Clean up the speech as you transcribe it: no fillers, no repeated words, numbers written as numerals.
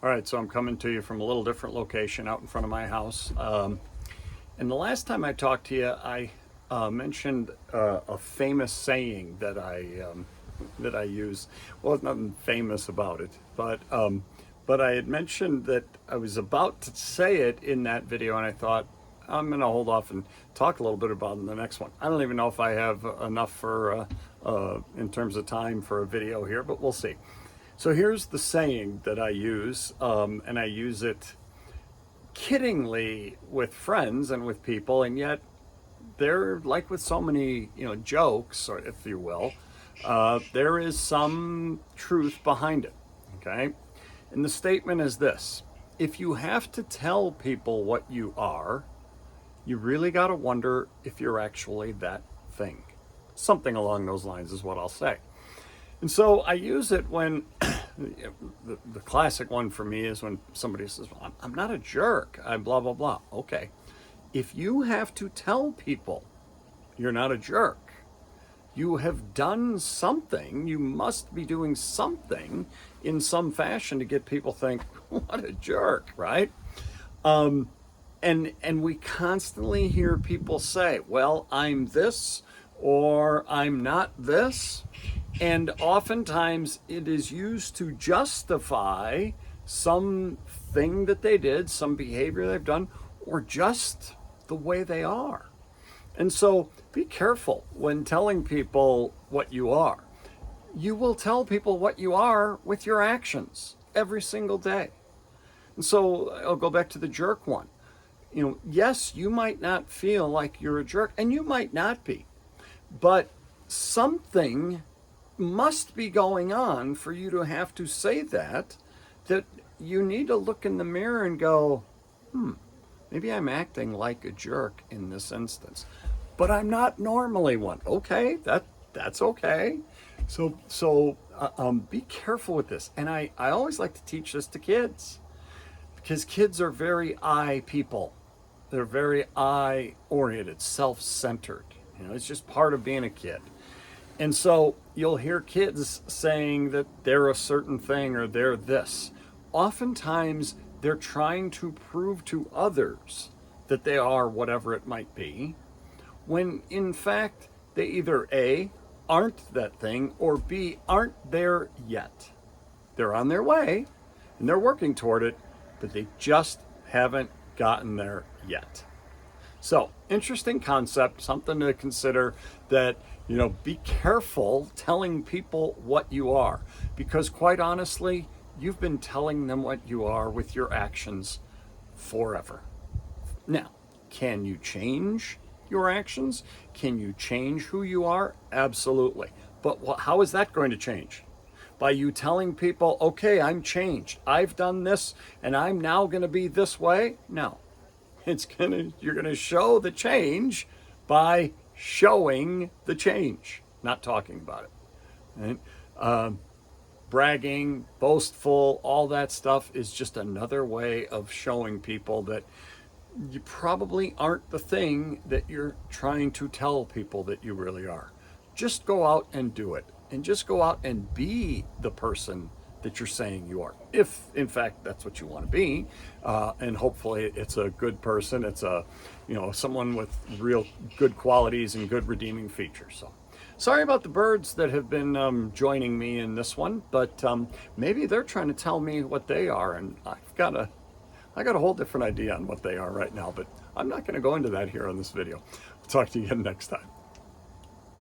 All right, so I'm coming to you from a little different location out in front of my house. And the last time I talked to you, I mentioned a famous saying that I use. Well, there's nothing famous about it, but I had mentioned that I was about to say it in that video, and I thought I'm going to hold off and talk a little bit about it in the next one. I don't even know if I have enough for in terms of time for a video here, but we'll see. So here's the saying that I use, and I use it kiddingly with friends and with people, and yet they're like with so many, jokes, or if you will, there is some truth behind it. Okay, and the statement is this: if you have to tell people what you are, you really got to wonder if you're actually that thing. Something along those lines is what I'll say. And so I use it when the classic one for me is when somebody says, well, I'm not a jerk, I'm blah, blah, blah. Okay. If you have to tell people you're not a jerk, you have done something, you must be doing something in some fashion to get people to think, what a jerk, right? And we constantly hear people say, well, I'm this or I'm not this. And oftentimes it is used to justify something that they did, some behavior they've done, or just the way they are. And so be careful when telling people what you are. You will tell people what you are with your actions every single day. And so I'll go back to the jerk one. Yes, you might not feel like you're a jerk, and you might not be, but something must be going on for you to have to say that you need to look in the mirror and go, maybe I'm acting like a jerk in this instance, but I'm not normally one. Okay, that's okay. So be careful with this. And I always like to teach this to kids, because kids are very I people. They're very I oriented, self-centered. It's just part of being a kid. And so you'll hear kids saying that they're a certain thing or they're this. Oftentimes they're trying to prove to others that they are whatever it might be, when in fact they either A, aren't that thing, or B, aren't there yet. They're on their way and they're working toward it, but they just haven't gotten there yet. So, interesting concept, something to consider, that, be careful telling people what you are, because quite honestly, you've been telling them what you are with your actions forever. Now, can you change your actions? Can you change who you are? Absolutely. But how is that going to change? By you telling people, okay, I'm changed, I've done this, and I'm now going to be this way? No. You're going to show the change by showing the change, not talking about it. Right? Bragging, boastful, all that stuff is just another way of showing people that you probably aren't the thing that you're trying to tell people that you really are. Just go out and do it, and just go out and be the person that you're saying you are, if in fact that's what you want to be, and hopefully it's a good person. It's someone with real good qualities and good redeeming features. So sorry about the birds that have been joining me in this one, but maybe they're trying to tell me what they are, and I got a whole different idea on what they are right now, but I'm not going to go into that here on this video. I'll talk to you again next time.